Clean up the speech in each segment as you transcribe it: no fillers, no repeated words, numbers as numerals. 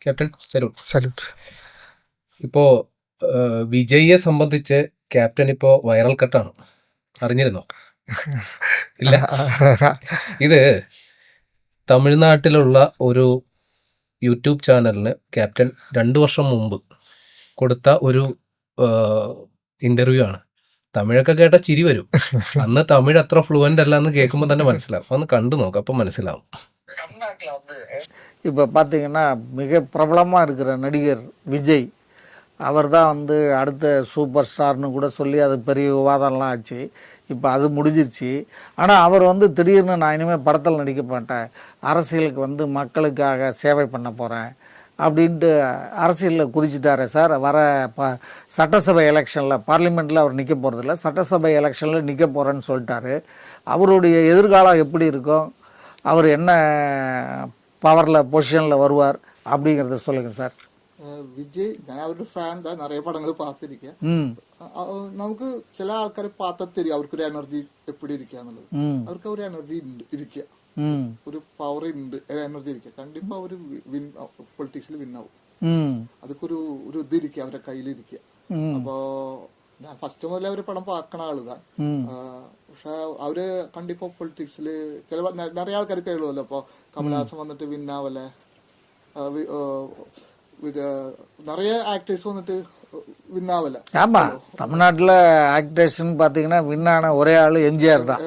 Captain salute. ഇപ്പോൾ വിജയിയെ സംബന്ധിച്ച് captain ഇപ്പോൾ വൈറൽ കട്ടാണ്, അറിഞ്ഞിരുന്നോ? ഇല്ല. ഇത് തമിഴ്നാട്ടിലുള്ള ഒരു യൂട്യൂബ് ചാനലിന് ക്യാപ്റ്റൻ 2 വർഷം മുമ്പ് കൊടുത്ത ഒരു ഇൻ്റർവ്യൂ ആണ്. തമിഴൊക്കെ കേട്ട ചിരി വരും. അന്ന് തമിഴ് അത്ര ഫ്ലുവൻ്റ് അല്ല എന്ന് കേൾക്കുമ്പോൾ തന്നെ മനസ്സിലാവും. ഒന്ന് കണ്ടു നോക്കാം, അപ്പം മനസ്സിലാവും. இப்போ பார்த்தீங்கன்னா மிக பிரபலமாக இருக்கிற நடிகர் விஜய், அவர் தான் வந்து அடுத்த சூப்பர் ஸ்டார்னு கூட சொல்லி அது பெரிய விவாதம்லாம் ஆச்சு. இப்போ அது முடிஞ்சிருச்சு. ஆனால் அவர் வந்து திடீர்னு நான் இனிமேல் படத்தில் நடிக்க மாட்டேன், அரசியலுக்கு வந்து மக்களுக்காக சேவை பண்ண போகிறேன் அப்படின்ட்டு அரசியலில் குதிச்சிட்டாரு சார். வர சட்டசபை எலெக்ஷனில், பார்லிமெண்ட்டில் அவர் நிற்க போகிறதில்ல, சட்டசபை எலெக்ஷனில் நிற்க போகிறேன்னு சொல்லிட்டாரு. அவருடைய எதிர்காலம் எப்படி இருக்கும், அவர் என்ன பவரில் பொசிஷனில் வருவார் அப்படிங்கிறத சொல்லுங்கள் சார். വിജയ്, ഞാൻ അവരുടെ ഫാൻ தான், நிறைய പടങ്ങൾ பார்த்திருக்கேன். നമുക്ക് ചില ആൾക്കാരെ பார்ത്താ தெரியும் അവർക്കൊരു എനർജി എപ്പോഴും ഇരിക്കാന്നുള്ളത്. അവർക്ക് ഒരു എനർജി ഇരിക്കുക, ഒരു പവർ ഉണ്ട്, എനർജി ഇരിക്കുക. കണ്ടിപ്പോ അവര് പൊളിറ്റിക്സിൽ വിന്നാവും. അതൊക്കെ ഒരു ഇതിരിക്കുക, അവരുടെ കയ്യിലിരിക്കുക. അപ്പോ ഞാൻ ഫസ്റ്റ് മുതലേ അവര് പടം പാക്കണ ആളുതാ. പക്ഷെ അവര് കണ്ടിപ്പോ പൊളിറ്റിക്സില് ചില നിറയെ ആൾക്കാർ കേളുമല്ലോ. ഇപ്പൊ കമലഹാസൻ വന്നിട്ട് വിന്നാവല്ലേ, நிறைய ஆக்டர்ஸ் வந்துட்டு வின்னாவல. ஆமா, தமிழ்நாட்டுல ஆக்டர்ஸ்னு பாத்தீங்கன்னா வின்னான ஒரே ஆளு எம்ஜிஆர் தான்.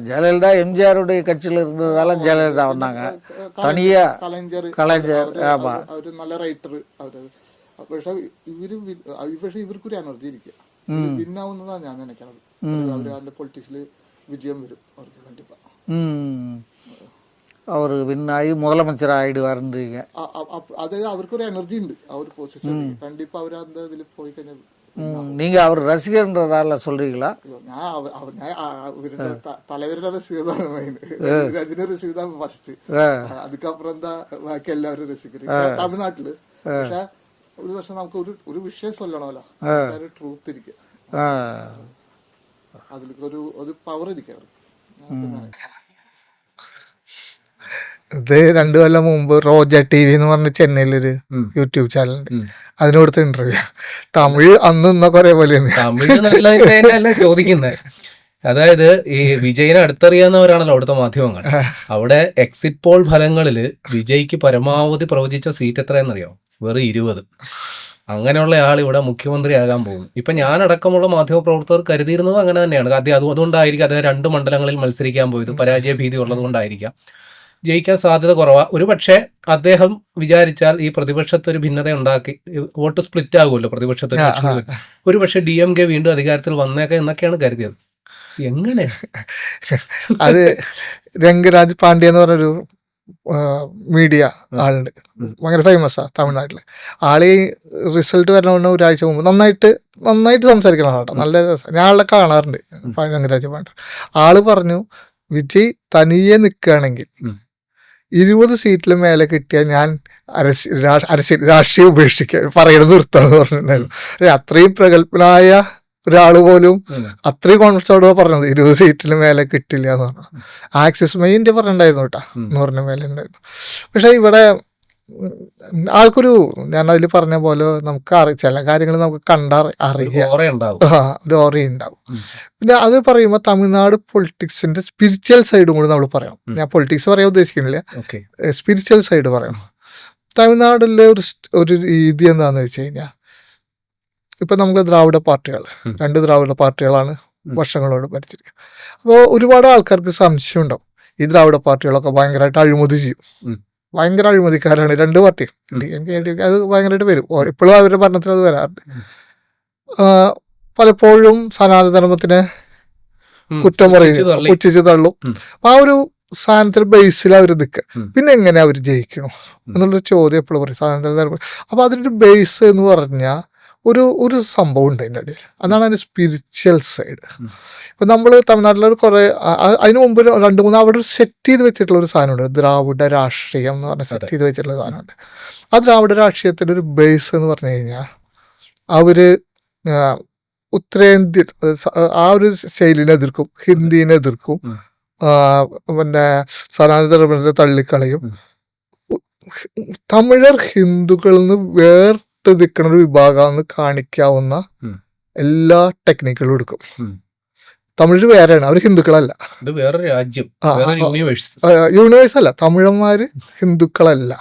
ஜெயலலிதா எம்ஜிஆருடைய கட்சியில இருந்ததால ஜெயலலிதா வந்தாங்க. தனியா கலைஞர். ஆமா, അവര് നല്ല റൈറ്റർ അവര്. പക്ഷെ ഇവർക്കൊരു എനർജി ഇരിക്കുക, വിന്നാവുന്നതാണ് ഞാൻ നിனைக்கிறது. അവര് അതിന്റെ പൊളിറ്റിക്സില് വിജയം വരും അവർക്ക് കണ്ടിപ്പാ. அவர் வின் ஆகி முதலமைச்சர் ஆயிடுவாருன்றீங்க. அது அவருக்கு ஒரு எனர்ஜி ഉണ്ട്, அவர் பொசிஷன் கண்டிப்பா அவர் அந்த ഇതിൽ പോയി കഴിഞ്ഞാൽ. நீங்க அவர் ரசிகர்ன்றதால சொல்றீங்களா? தலைவരുടെ ரசிகர்தான் മെയിൻ, രജനി ரசிகர்தான் ഫസ്റ്റ്. அதுக்கப்புறம் தான் ബാക്കി എല്ലാവരും രസിക്കര് തമിഴ്നാട്ടില്. പക്ഷെ ഒരു വർഷം നമുക്ക് ഒരു വിഷയം சொல்லണമല്ലോ, ട്രൂത്ത് ഇരിക്കുക, അതിലേക്ക് ഒരു പവർ ഇരിക്കുക. ഇത് 2 കൊല്ലം മുമ്പ് റോജ ടി വി എന്ന് പറഞ്ഞ ചെന്നൈയിലൊരു യൂട്യൂബ് ചാനലുണ്ട്, അതിന് കൊടുത്ത ഇന്റർവ്യൂ. തമിഴ് അന്ന് ഇന്നൊക്കെ ഒരേപോലെ ചോദിക്കുന്നത്. അതായത് ഈ വിജയിനെ അടുത്തറിയാവുന്നവരാണല്ലോ അവിടുത്തെ മാധ്യമങ്ങൾ. അവിടെ എക്സിറ്റ് പോൾ ഫലങ്ങളിൽ വിജയ്ക്ക് പരമാവധി പ്രവചിച്ച സീറ്റ് എത്രയെന്നറിയാം? വെറും 20. അങ്ങനെയുള്ള ആൾ ഇവിടെ മുഖ്യമന്ത്രിയാകാൻ പോകും. ഇപ്പം ഞാനടക്കമുള്ള മാധ്യമപ്രവർത്തകർ കരുതിയിരുന്നത് അങ്ങനെ തന്നെയാണ്. അതുകൊണ്ടായിരിക്കും അദ്ദേഹം 2 മണ്ഡലങ്ങളിൽ മത്സരിക്കാൻ പോയത്. പരാജയ ഭീതി ഉള്ളത് കൊണ്ടായിരിക്കാം. ജയിക്കാൻ സാധ്യത കുറവാണ്. ഒരു പക്ഷേ അദ്ദേഹം വിചാരിച്ചാൽ ഈ പ്രതിപക്ഷത്തൊരു ഭിന്നത ഉണ്ടാക്കി വോട്ട് സ്പ്ലിറ്റ് ആകുമല്ലോ പ്രതിപക്ഷത്തൊരു. ഒരു പക്ഷേ DMK വീണ്ടും അധികാരത്തിൽ വന്നേക്കാം എന്നൊക്കെയാണ് കരുതിയത്. എങ്ങനെ? അത് രംഗരാജ് പാണ്ഡ്യ എന്ന് പറഞ്ഞൊരു മീഡിയ ആളുണ്ട്, ഭയങ്കര ഫേമസാ തമിഴ്നാട്ടില്. ആള് റിസൾട്ട് വരണ ഒരാഴ്ച മുമ്പ് നന്നായിട്ട് സംസാരിക്കണം കേട്ടോ, നല്ല രസം. ഞാൻ ആളെ കാണാറുണ്ട്, രംഗരാജ് പാണ്ഡ്യ. ആള് പറഞ്ഞു, വിജയ് തനിയെ നിൽക്കുകയാണെങ്കിൽ 20 സീറ്റിൽ മേലെ കിട്ടിയാൽ ഞാൻ രാഷ്ട്രീയം ഉപേക്ഷിക്കാൻ പറയണത് നിർത്താന്ന് പറഞ്ഞിട്ടുണ്ടായിരുന്നു. അത്രയും പ്രഗത്ഭനായ ഒരാള് പോലും അത്രയും കോൺഫിഡൻസോടെ പറഞ്ഞത് 20 സീറ്റിൽ മേലെ കിട്ടില്ല എന്ന് പറഞ്ഞു. ആക്സിസ് മൈൻ്റെ പറഞ്ഞിട്ടുണ്ടായിരുന്നു കേട്ടോ, 100 മേലെ ഉണ്ടായിരുന്നു. പക്ഷെ ഇവിടെ ആൾക്കൊരു, ഞാൻ അതിൽ പറഞ്ഞ പോലെ നമുക്ക് ചില കാര്യങ്ങൾ നമുക്ക് അറിയാം, ഒരു ഓറയുണ്ടാവും. പിന്നെ അത് പറയുമ്പോൾ തമിഴ്നാട് പൊളിറ്റിക്സിന്റെ സ്പിരിച്വൽ സൈഡും കൂടി നമ്മൾ പറയണം. ഞാൻ പൊളിറ്റിക്സ് പറയാൻ ഉദ്ദേശിക്കുന്നില്ല, സ്പിരിച്വൽ സൈഡ് പറയണം. തമിഴ്നാടിലെ ഒരു രീതി എന്താണെന്ന് വെച്ച് കഴിഞ്ഞാൽ, ഇപ്പൊ നമുക്ക് ദ്രാവിഡ പാർട്ടികൾ, 2 ദ്രാവിഡ പാർട്ടികളാണ് വർഷങ്ങളോട് ഭരിച്ചിരിക്കുക. അപ്പോൾ ഒരുപാട് ആൾക്കാർക്ക് സംശയം ഉണ്ടാവും, ഈ ദ്രാവിഡ പാർട്ടികളൊക്കെ ഭയങ്കരമായിട്ട് അഴിമതി ചെയ്യും, ഭയങ്കര അഴിമതിക്കാരാണ് 2 പാർട്ടിയും. DMK അത് ഭയങ്കരമായിട്ട് വരും, ഇപ്പോഴും അവരുടെ ഭരണത്തിൽ അത് വരാറുണ്ട്. പലപ്പോഴും സനാതനധർമ്മത്തിനെ കുറ്റം പറയും, പുച്ഛിച്ച് തള്ളും. ആ ഒരു സാധനത്തിന് ബേസിൽ അവർ നിൽക്കുക. പിന്നെ എങ്ങനെ അവർ ജയിക്കണോ എന്നുള്ളൊരു ചോദ്യം എപ്പോഴും പറയും സനാതനധർമ്മം. അപ്പൊ അതിൻ്റെ ബേസ് എന്ന് പറഞ്ഞാൽ ഒരു സംഭവം ഉണ്ട് അതിൻ്റെ ഇടയിൽ, അതാണ് അതിൻ്റെ സ്പിരിച്വൽ സൈഡ്. ഇപ്പം നമ്മൾ തമിഴ്നാട്ടിലൊരു കുറേ അതിന് മുമ്പ് 2-3 അവിടെ സെറ്റ് ചെയ്ത് വെച്ചിട്ടുള്ള ഒരു സാധനമുണ്ട്, ദ്രാവിഡ രാഷ്ട്രീയം എന്ന് പറഞ്ഞ സെറ്റ് ചെയ്ത് വെച്ചിട്ടുള്ള സാധനമുണ്ട്. ആ ദ്രാവിഡ രാഷ്ട്രീയത്തിൻ്റെ ഒരു ബേസ് എന്ന് പറഞ്ഞു കഴിഞ്ഞാൽ അവർ ഉത്തരേന്ത്യൻ ആ ഒരു ശൈലിനെ എതിർക്കും, ഹിന്ദീനെ എതിർക്കും, പിന്നെ സനാതന ധർമ്മത്തെ തള്ളിക്കളയും. തമിഴർ ഹിന്ദുക്കളിൽ നിന്ന് വേറിട്ട് നിൽക്കുന്ന ഒരു വിഭാഗമെന്ന് കാണിക്കാവുന്ന എല്ലാ ടെക്നിക്കുകളും എടുക്കും. തമിഴർ വേറെയാണ്, അവർ ഹിന്ദുക്കളല്ല. ഇത് വേറൊരു രാജ്യം, വേറൊരു യൂണിവേഴ്സ്. യൂണിവേഴ്സ് അല്ല, തമിഴന്മാര് ഹിന്ദുക്കളല്ല.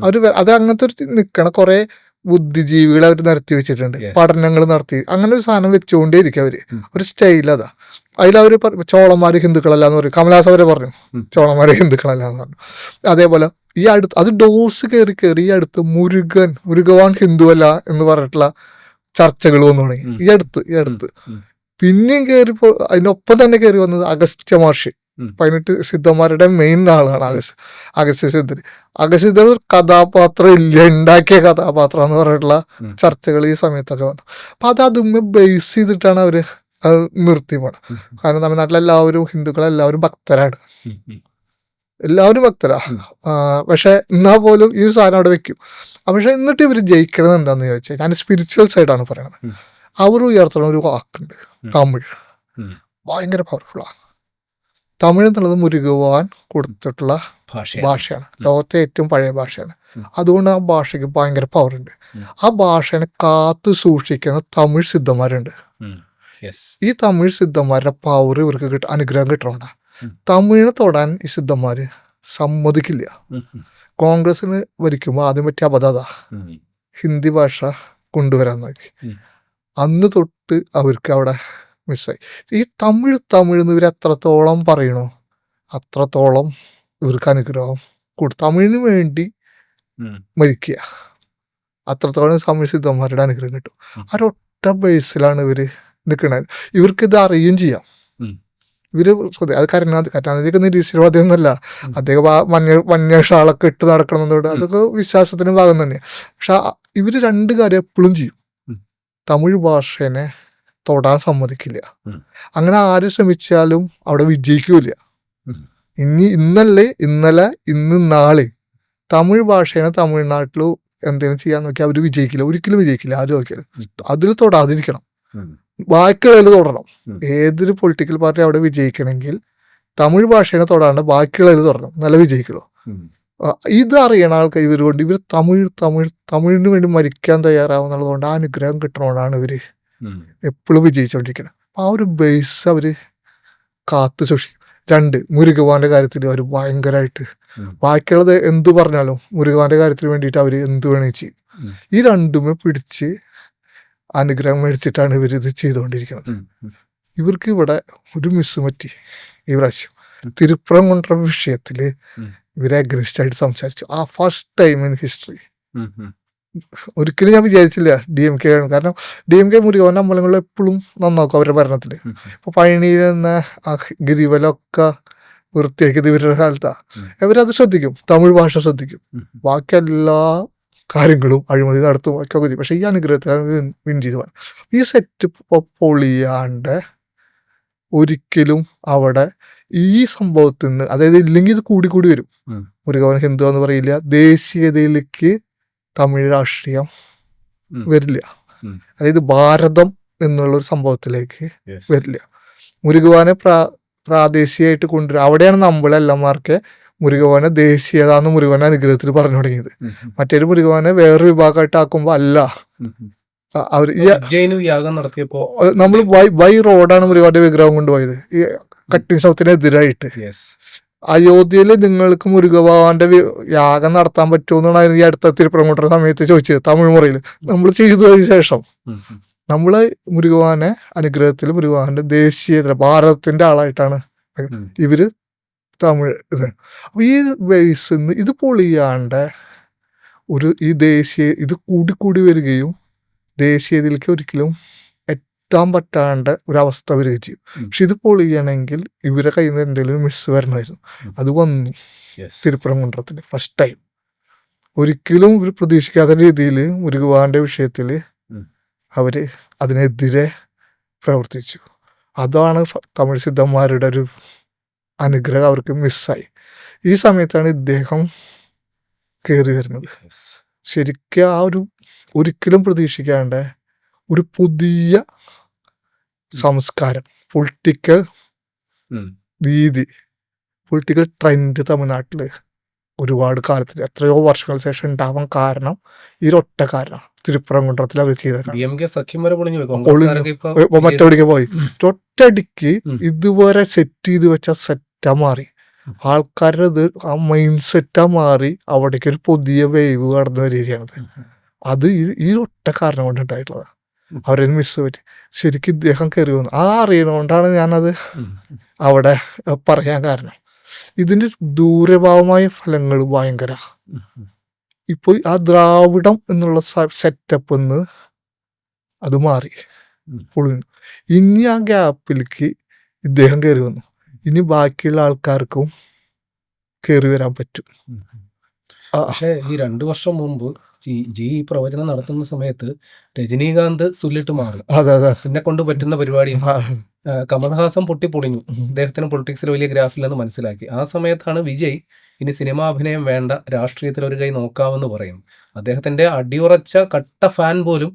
അവര് അത് അങ്ങനത്തെ ഒരു നിൽക്കണ കുറെ ബുദ്ധിജീവികളെ അവർ നടത്തി വെച്ചിട്ടുണ്ട്, പഠനങ്ങൾ നടത്തി. അങ്ങനെ ഒരു സാധനം വെച്ചുകൊണ്ടേ ഇരിക്കും അവര്. ഒരു സ്റ്റൈൽ അതാ. അതിലവര് ചോളന്മാര് ഹിന്ദുക്കളല്ല എന്ന് പറയും. കമലഹാസൻ അവരെ പറഞ്ഞു ചോളന്മാര് ഹിന്ദുക്കളല്ല എന്ന് പറഞ്ഞു. അതേപോലെ ഈ അടുത്ത് അത് ഡോസ് കയറി ഈ അടുത്ത് മുരുകവാൻ ഹിന്ദു അല്ല എന്ന് പറഞ്ഞിട്ടുള്ള ചർച്ചകൾ വന്നു തുടങ്ങി ഈ അടുത്ത്. പിന്നെയും കയറിപ്പോ അതിനൊപ്പം തന്നെ കയറി വന്നത് അഗസ്ത്യ മഹർഷി, 18 സിദ്ധന്മാരുടെ മെയിൻ ആളാണ് അഗസ്ത്യ സിദ്ധർ. അഗസ്ത്യ സിദ്ധർ ഒരു കഥാപാത്രം ഇല്ല, ഉണ്ടാക്കിയ കഥാപാത്രം എന്ന് പറഞ്ഞിട്ടുള്ള ചർച്ചകൾ ഈ സമയത്തൊക്കെ വന്നു. അപ്പൊ അതുമ്മ ബേസ് ചെയ്തിട്ടാണ് അവര് അത് നിർത്തി പോണം. കാരണം തമിഴ്നാട്ടിലെല്ലാവരും ഹിന്ദുക്കളെല്ലാവരും ഭക്തരാണ്, എല്ലാവരും ഭക്തരാ. പക്ഷെ എന്നാ പോലും ഈ സാധനം അവിടെ വെക്കും. പക്ഷെ എന്നിട്ട് ഇവർ ജയിക്കണത് എന്താന്ന് ചോദിച്ചാൽ, ഞാൻ സ്പിരിച്വൽ സൈഡാണ് പറയണത്. അവർ ഉയർത്തണ ഒരു വാക്കുണ്ട് തമിഴ്, ഭയങ്കര പവർഫുള്ളാണ്. തമിഴ് എന്നുള്ളത് മുരുകുവാൻ കൊടുത്തിട്ടുള്ള ഭാഷയാണ്, ലോകത്തെ ഏറ്റവും പഴയ ഭാഷയാണ്. അതുകൊണ്ട് ആ ഭാഷയ്ക്ക് ഭയങ്കര പവറുണ്ട്. ആ ഭാഷയെ കാത്തു സൂക്ഷിക്കുന്ന തമിഴ് സിദ്ധന്മാരുണ്ട്. ഈ തമിഴ് സിദ്ധന്മാരുടെ പവർ ഇവർക്ക് അനുഗ്രഹം കിട്ടണോണ്ടാ. തമിഴിനെ തൊടാൻ ഈ സിദ്ധന്മാര് സമ്മതിക്കില്ല. കോൺഗ്രസിന് ഭരിക്കുമ്പോൾ ആദ്യം പറ്റിയ അബദ്ധത ഹിന്ദി ഭാഷ കൊണ്ടുവരാൻ നോക്കി. അന്ന് തൊട്ട് അവർക്ക് അവിടെ മിസ്സായി. ഈ തമിഴ് എന്ന് ഇവർ എത്രത്തോളം പറയണോ അത്രത്തോളം ഇവർക്ക് അനുഗ്രഹം കൊടുത്തു. തമിഴിന് വേണ്ടി മരിക്കുക, അത്രത്തോളം തമിഴ് സിദ്ധന്മാരുടെ അനുഗ്രഹം കിട്ടും. ഒരൊറ്റ ബേസിലാണ് ഇവര് നിൽക്കുന്നത്. ഇവർക്കിത് അറിയുകയും ചെയ്യാം. ഇവര് അത് കരുണാനിധിക്ക് നിരീശ്വരവാദി ഒന്നുമല്ല. അദ്ദേഹം മഞ്ഞ ഷാളൊക്കെ ഇട്ട് നടക്കണമെന്നുണ്ട്, അതൊക്കെ വിശ്വാസത്തിന് ഭാഗം തന്നെയാണ്. പക്ഷെ ഇവര് രണ്ട് കാര്യം എപ്പോഴും ചെയ്യും. തമിഴ് ഭാഷേനെ തൊടാൻ സമ്മതിക്കില്ല. അങ്ങനെ ആര് ശ്രമിച്ചാലും അവിടെ വിജയിക്കൂല. ഇന്ന് നാളെ തമിഴ് ഭാഷേനെ തമിഴ്നാട്ടിൽ എന്തെങ്കിലും ചെയ്യാൻ നോക്കിയാൽ അവര് വിജയിക്കില്ല, ഒരിക്കലും വിജയിക്കില്ല. ആര് നോക്കിയാലും അതിൽ തൊടാതിരിക്കണം, ബാക്കിയുള്ളതിൽ തൊടണം. ഏതൊരു പൊളിറ്റിക്കൽ പാർട്ടി അവിടെ വിജയിക്കണമെങ്കിൽ തമിഴ് ഭാഷേനെ തൊടാണ്ട് ബാക്കിയുള്ളതിൽ തൊടണം, നല്ല വിജയിക്കുള്ളൂ. ഇത് അറിയണ ആൾക്കാർ ഇവരുകൊണ്ട് ഇവർ തമിഴിന് വേണ്ടി മരിക്കാൻ തയ്യാറാവുന്നതുകൊണ്ട് ആ അനുഗ്രഹം കിട്ടണോണ്ടാണ് ഇവര് എപ്പോഴും വിജയിച്ചുകൊണ്ടിരിക്കുന്നത്. ആ ഒരു ബേസ് അവര് കാത്തു സൂക്ഷിക്കും. 2, മുരുകവാന്റെ കാര്യത്തിൽ അവർ ഭയങ്കരമായിട്ട്, ബാക്കിയുള്ളത് എന്തു പറഞ്ഞാലും മുരുകവാന്റെ കാര്യത്തിന് വേണ്ടിയിട്ട് അവര് എന്ത് വേണമെങ്കിൽ ചെയ്യും. ഈ രണ്ടുമേ പിടിച്ച് അനുഗ്രഹം മേടിച്ചിട്ടാണ് ഇവരിത് ചെയ്തുകൊണ്ടിരിക്കുന്നത്. ഇവർക്ക് ഇവിടെ ഒരു മിസ് പറ്റി ഈ പ്രാവശ്യം. തിരുപ്പുറം കൊണ്ട വിഷയത്തില് ഇവരെ അഗ്രസ്റ്റ് ആയിട്ട് സംസാരിച്ചു. ആ ഫസ്റ്റ് ടൈം ഇൻ ഹിസ്റ്ററി. ഒരിക്കലും ഞാൻ വിചാരിച്ചില്ല DMK ആണ്. കാരണം DMK മുരുകവന്റെ അമ്പലങ്ങളിൽ എപ്പോഴും നന്നാക്കും അവരുടെ ഭരണത്തില്. ഇപ്പൊ പഴനിയിൽ നിന്ന് ആ ഗിരിവലൊക്കെ വൃത്തിയാക്കിയത് ഇവരുടെ കാലത്താ. ഇവരത് ശ്രദ്ധിക്കും, തമിഴ് ഭാഷ ശ്രദ്ധിക്കും, ബാക്കി എല്ലാ കാര്യങ്ങളും അഴിമതി നടത്തും ഒക്കെ ചെയ്യും. പക്ഷെ ഈ അനുഗ്രഹത്തിലാണ് വിൻ ചെയ്ത് പോകാൻ. ഈ സെറ്റ് പൊളിയാണ്ട് ഒരിക്കലും അവിടെ ഈ സംഭവത്തിൽ നിന്ന്, അതായത് ഇല്ലെങ്കിൽ ഇത് കൂടി വരും. മുരുകവൻ ഹിന്ദു എന്ന് പറയില്ല, ദേശീയതയിലേക്ക് തമിഴ് രാഷ്ട്രീയം വരില്ല. അതായത് ഭാരതം എന്നുള്ളൊരു സംഭവത്തിലേക്ക് വരില്ല. മുരുകവാനെ പ്രാദേശികമായിട്ട് കൊണ്ടുവരിക. അവിടെയാണ് നമ്മളെല്ലാമാർക്ക് മുരുകവാനെ ദേശീയത എന്ന് മുരുകവാന്റെ അനുഗ്രഹത്തിൽ പറഞ്ഞു തുടങ്ങിയത്. മറ്റൊരു മുരുകവാനെ വേറൊരു വിഭാഗമായിട്ട് ആക്കുമ്പോ അല്ല. അവർ നമ്മൾ ബൈ റോഡാണ് മുരുകവാന്റെ വിഗ്രഹം കൊണ്ടുപോയത്, ഈ കട്ടിങ് സൗത്തിനെതിരായിട്ട്. അയോധ്യയിൽ നിങ്ങൾക്ക് മുരുകഭഗവാന്റെ യാഗം നടത്താൻ പറ്റുമെന്നാണ് ഈ അടുത്ത തിരുപ്പുറംകുട്ട സമയത്ത് ചോദിച്ചത്. തമിഴ് മുറയിൽ നമ്മൾ ചെയ്തതിന് ശേഷം നമ്മള് മുരുകവാനെ അനുഗ്രഹത്തിൽ മുരുകവാന്റെ ദേശീയത ഭാരതത്തിന്റെ ആളായിട്ടാണ് ഇവര് തമിഴ് ഇത്. അപ്പൊ ഈ ബേസിന്ന് ഇത് പൊളിയാണ്ട് ഈ ഇത് കൂടി വരികയും ദേശീയതയിലേക്ക് ഒരിക്കലും എത്താൻ പറ്റാണ്ട് ഒരവസ്ഥ വരികയും ചെയ്യും. പക്ഷെ ഇത് പൊളിയണമെങ്കിൽ ഇവരെ കയ്യിൽ നിന്ന് എന്തെങ്കിലും മിസ് വരണമായിരുന്നു. അത് വന്നു തിരുപ്പുറംകുன்றത്തിന് ഫസ്റ്റ് ടൈം. ഒരിക്കലും ഇവർ പ്രതീക്ഷിക്കാത്ത രീതിയിൽ മുരുകവാന്റെ വിഷയത്തിൽ അവര് അതിനെതിരെ പ്രവർത്തിച്ചു. അതാണ് തമിഴ് സിദ്ധന്മാരുടെ ഒരു അനുഗ്രഹം അവർക്ക് മിസ്സായി. ഈ സമയത്താണ് ഇദ്ദേഹം കയറി വരുന്നത്. ശരിക്കും ആ ഒരു ഒരിക്കലും പ്രതീക്ഷിക്കാണ്ട് ഒരു പുതിയ സംസ്കാരം, പൊളിറ്റിക്കൽ രീതി, പൊളിറ്റിക്കൽ ട്രെൻഡ് തമിഴ്നാട്ടില് ഒരുപാട് കാലത്തിന് എത്രയോ വർഷങ്ങൾക്ക് ശേഷം ഉണ്ടാവാൻ കാരണം ഈ ഒറ്റ കാരണം തിരുപ്പുറംകുன்றത്തിൽ അവർ ചെയ്ത DMK സഖ്യം വരെ പൊളിഞ്ഞു പോയി. കോൺഗ്രസ്സുകാരൊക്കെ ഇപ്പൊ മറ്റെവിടേക്ക് പോയി. ഒറ്റയടിക്ക് ഇതുവരെ സെറ്റ് ചെയ്ത് വെച്ച സെറ്റാ മാറി. ആൾക്കാരുടെ ഇത് ആ മൈൻഡ് സെറ്റാ മാറി. അവിടേക്ക് ഒരു പുതിയ വേവ് കടന്നു വരികയാണത്. അത് ഈ ഒറ്റ കാരണം കൊണ്ട് ഉണ്ടായിട്ടുള്ളതാണ്. അവരെ മിസ് പറ്റി ശരിക്കും ഇദ്ദേഹം കയറി വന്നു. ആ അറിയണോണ്ടാണ് ഞാനത് അവിടെ പറയാൻ കാരണം. ഇതിന്റെ ദൂരഭാവമായ ഫലങ്ങൾ ഭയങ്കര. ഇപ്പോൾ ആ ദ്രാവിഡം എന്നുള്ള സെറ്റപ്പ് എന്ന് അത് മാറി പൊളിഞ്ഞു. ഇനി ആ ഗ്യാപ്പിലേക്ക് ഇദ്ദേഹം കയറി വന്നു. ഇനി ബാക്കിയുള്ള ആൾക്കാർക്കും കയറി വരാൻ പറ്റും. പക്ഷേ ഈ 2 വർഷം മുമ്പ് ഈ പ്രവചനം നടത്തുന്ന സമയത്ത് രജനീകാന്ത് സുല്ലിട്ട് മാറി. അതെ എന്നെ കൊണ്ട് പറ്റുന്ന പരിപാടി. കമൽഹാസൻ പൊട്ടിപ്പൊളിഞ്ഞു. അദ്ദേഹത്തിന് പൊളിറ്റിക്സിൽ വലിയ ഗ്രാഫില്ലെന്ന് മനസ്സിലാക്കി. ആ സമയത്താണ് വിജയ് ഇനി സിനിമാ അഭിനയം വേണ്ട, രാഷ്ട്രീയത്തിൽ ഒരു കൈ നോക്കാമെന്ന് പറയും. അദ്ദേഹത്തിന്റെ അടിയുറച്ച കട്ട ഫാൻ പോലും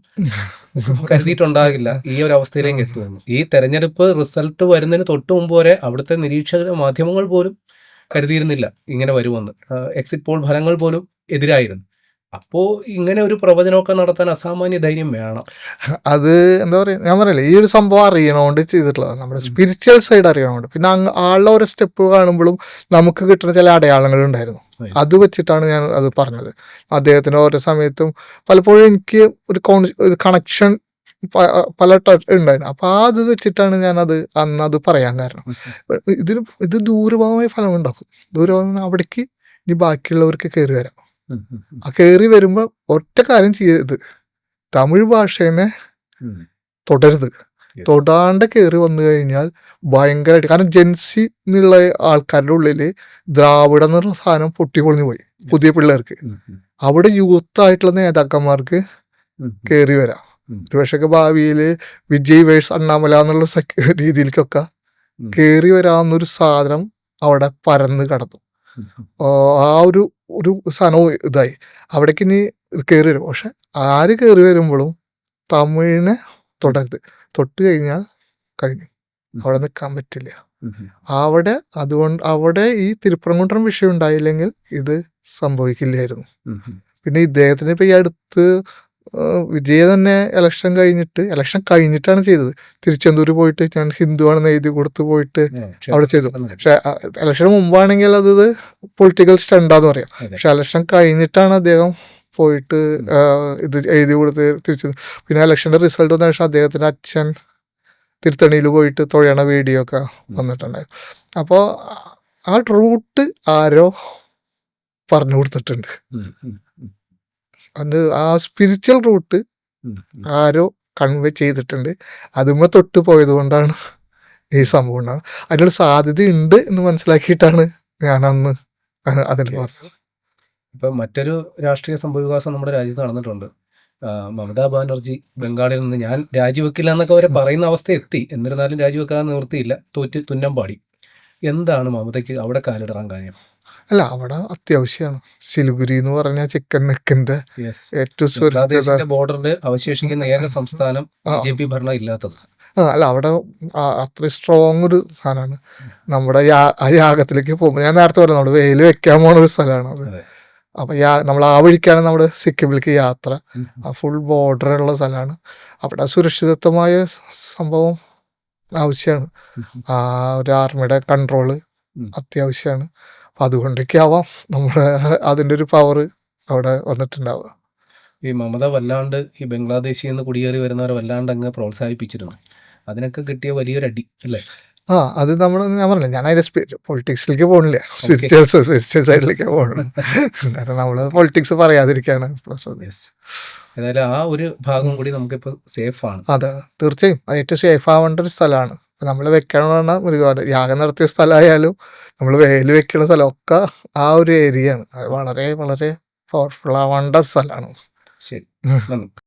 കരുതിയിട്ടുണ്ടാകില്ല ഈ ഒരു അവസ്ഥയിലേക്ക് എത്തുമെന്ന്. ഈ തെരഞ്ഞെടുപ്പ് റിസൾട്ട് വരുന്നതിന് തൊട്ട് മുമ്പ് വരെ അവിടുത്തെ നിരീക്ഷക മാധ്യമങ്ങൾ പോലും കരുതിയിരുന്നില്ല ഇങ്ങനെ വരുമെന്ന്. എക്സിറ്റ് പോൾ ഫലങ്ങൾ പോലും എതിരായിരുന്നു. അപ്പോ ഇങ്ങനെ ഒരു പ്രവചനമൊക്കെ നടത്താൻ അസാമാന്യ ധൈര്യം വേണം. അത് എന്താ പറയാ, ഞാൻ പറയല്ലേ, ഈ ഒരു സംഭവം അറിയണോണ്ട് ചെയ്തിട്ടുള്ളത്. നമ്മുടെ സ്പിരിച്വൽ സൈഡ് അറിയണോണ്ട്. പിന്നെ ആളുടെ ഓരോ സ്റ്റെപ്പ് കാണുമ്പോഴും നമുക്ക് കിട്ടുന്ന ചില അടയാളങ്ങൾ ഉണ്ടായിരുന്നു. അത് വെച്ചിട്ടാണ് ഞാൻ അത് പറഞ്ഞത്. അദ്ദേഹത്തിന് ഓരോ സമയത്തും പലപ്പോഴും എനിക്ക് ഒരു കണക്ഷൻ പല ഉണ്ടായിരുന്നു. അപ്പൊ അത് വെച്ചിട്ടാണ് ഞാനത് അന്നത് പറയാൻ കാരണം. ഇത് ദൂരഭാവമായ ഫലം ഉണ്ടാക്കും. ദൂരഭാവം അവിടേക്ക് ഇനി ബാക്കിയുള്ളവർക്ക് കയറി വരാം. ആ കയറി വരുമ്പോ ഒറ്റ കാര്യം ചെയ്യരുത്, തമിഴ് ഭാഷേനെ തൊടരുത്. തൊടാണ്ട് കയറി വന്നു കഴിഞ്ഞാൽ ഭയങ്കരമായിട്ട്, കാരണം ജെൻസി എന്നുള്ള ആൾക്കാരുടെ ഉള്ളില് ദ്രാവിഡം എന്നുള്ള സാധനം പൊട്ടിപ്പൊളിഞ്ഞു പോയി. പുതിയ പിള്ളേർക്ക് അവിടെ യൂത്ത് ആയിട്ടുള്ള നേതാക്കന്മാർക്ക് കയറി വരാം. ഒരുപക്ഷെ ഭാവിയില് വിജയ് വേഴ്സ് അണ്ണാമല എന്നുള്ള രീതിയിലേക്കൊക്കെ കയറി വരാവുന്നൊരു സാധനം അവിടെ പരന്ന് കടന്നു. ആ ഒരു സാധനവും ഇതായി അവിടേക്ക് ഇനി കയറി വരും. പക്ഷെ ആര് കയറി വരുമ്പോഴും തമിഴിനെ തൊടരുത്. തൊട്ട് കഴിഞ്ഞാൽ കഴിഞ്ഞു, അവിടെ നിൽക്കാൻ പറ്റില്ല. അവിടെ ഈ തിരുപ്പുറംകുன்றம் വിഷയം ഉണ്ടായില്ലെങ്കിൽ ഇത് സംഭവിക്കില്ലായിരുന്നു. പിന്നെ ഇദ്ദേഹത്തിന് ഇപ്പൊ ഈ അടുത്ത് വിജയ തന്നെ ഇലക്ഷൻ കഴിഞ്ഞിട്ടാണ് ചെയ്തത്. തിരുച്ചെന്തൂര് പോയിട്ട് ഞാൻ ഹിന്ദുവാണെന്ന് എഴുതി കൊടുത്ത് പോയിട്ട് അവിടെ ചെയ്തു. പക്ഷെ ഇലക്ഷന് മുമ്പാണെങ്കിൽ അത് പൊളിറ്റിക്കൽ സ്റ്റണ്ടാന്ന് പറയാം. പക്ഷെ ഇലക്ഷൻ കഴിഞ്ഞിട്ടാണ് അദ്ദേഹം പോയിട്ട് ഇത് എഴുതി കൊടുത്ത് തിരിച്ചു. പിന്നെ ഇലക്ഷന്റെ റിസൾട്ട് വന്ന ശേഷം അദ്ദേഹത്തിന്റെ അച്ഛൻ തിരുത്തണിയിൽ പോയിട്ട് തൊഴണ വീഡിയോ ഒക്കെ വന്നിട്ടുണ്ടായിരുന്നു. അപ്പോൾ ആ റൂട്ട് ആരോ പറഞ്ഞു കൊടുത്തിട്ടുണ്ട്. അത് ആ സ്പിരിച്വൽ റൂട്ട് ആരോ കൺവേ ചെയ്തിട്ടുണ്ട്. അതുമ്മ തൊട്ട് പോയത് കൊണ്ടാണ് ഈ സംഭവം ഉണ്ടാകുന്നത്. അതിനൊരു സാധ്യതയുണ്ട് എന്ന് മനസ്സിലാക്കിയിട്ടാണ് ഞാൻ അന്ന് അതിൽ പറഞ്ഞത്. ഇപ്പൊ മറ്റൊരു രാഷ്ട്രീയ സംഭവവികാസം നമ്മുടെ രാജ്യത്ത് നടന്നിട്ടുണ്ട്. മമതാ ബാനർജി ബംഗാളിൽ നിന്ന് ഞാൻ രാജിവെക്കില്ല എന്നൊക്കെ അവരെ പറയുന്ന അവസ്ഥ എത്തി. എന്നിരുന്നാലും രാജിവെക്കാൻ നിവൃത്തിയില്ല, തുന്നം പാടി. എന്താണ് മമതയ്ക്ക് അവിടെ കാലിടറാൻ കാര്യം? അല്ല, അവിടെ അത്യാവശ്യമാണ്. സിലിഗുരി എന്ന് പറഞ്ഞ ചിക്കൻ നെക്കിന്റെ ഏറ്റവും ബോർഡറിൽ അവശേഷിക്കുന്ന ഏക സംസ്ഥാനം BJP ഭരണം ഇല്ലാത്തത്. അല്ല, അവിടെ അത്രയും സ്ട്രോങ് ഒരു സാധനമാണ്. നമ്മുടെ ആ യാഗത്തിലേക്ക് പോകുമ്പോൾ ഞാൻ നേരത്തെ പറഞ്ഞു, നമ്മുടെ വെയിൽ വെക്കാൻ പോണ ഒരു സ്ഥലമാണ് അത്. അപ്പൊ നമ്മൾ ആ വഴിക്കാണ് നമ്മുടെ സിക്കിമിലേക്ക് യാത്ര. ഫുൾ ബോർഡറുള്ള സ്ഥലമാണ്. അവിടെ സുരക്ഷിതത്വമായ സംഭവം ആവശ്യമാണ്. ആ ഒരു ആർമിയുടെ കൺട്രോള് അത്യാവശ്യമാണ്. അപ്പൊ അതുകൊണ്ടൊക്കെ ആവാം നമ്മുടെ അതിൻ്റെ ഒരു പവർ അവിടെ വന്നിട്ടുണ്ടാവുക. ഈ മമത വല്ലാണ്ട് ഈ ബംഗ്ലാദേശിൽ നിന്ന് കുടിയേറി വരുന്നവരെ വല്ലാണ്ട് അങ്ങ് പ്രോത്സാഹിപ്പിച്ചിരുന്നു. അതിനൊക്കെ കിട്ടിയ വലിയൊരു അടി അല്ലേ? അത് ഞാൻ പറഞ്ഞില്ല, ഞാൻ അതിന്റെ പൊളിറ്റിക്സിലേക്ക് പോകണില്ല, സ്പിരിച്വൽ സൈഡിലേക്ക് പോകണം. കാരണം നമ്മള് പൊളിറ്റിക്സ് പറയാതിരിക്കാണ്. ഏതായാലും ആ ഒരു ഭാഗം കൂടി നമുക്കിപ്പോൾ സേഫ് ആണ്. അതെ, തീർച്ചയായും അത് ഏറ്റവും സേഫ് ആവേണ്ട ഒരു സ്ഥലമാണ്. നമ്മൾ വെക്കണം പറഞ്ഞാൽ ഒരുപാട് യാഗം നടത്തിയ സ്ഥലമായാലും നമ്മൾ വേല് വെക്കുന്ന സ്ഥലമൊക്കെ ആ ഒരു ഏരിയ ആണ്. അത് വളരെ വളരെ പവർഫുൾ ആവേണ്ട ഒരു സ്ഥലമാണ്. ശരി, നന്ദി.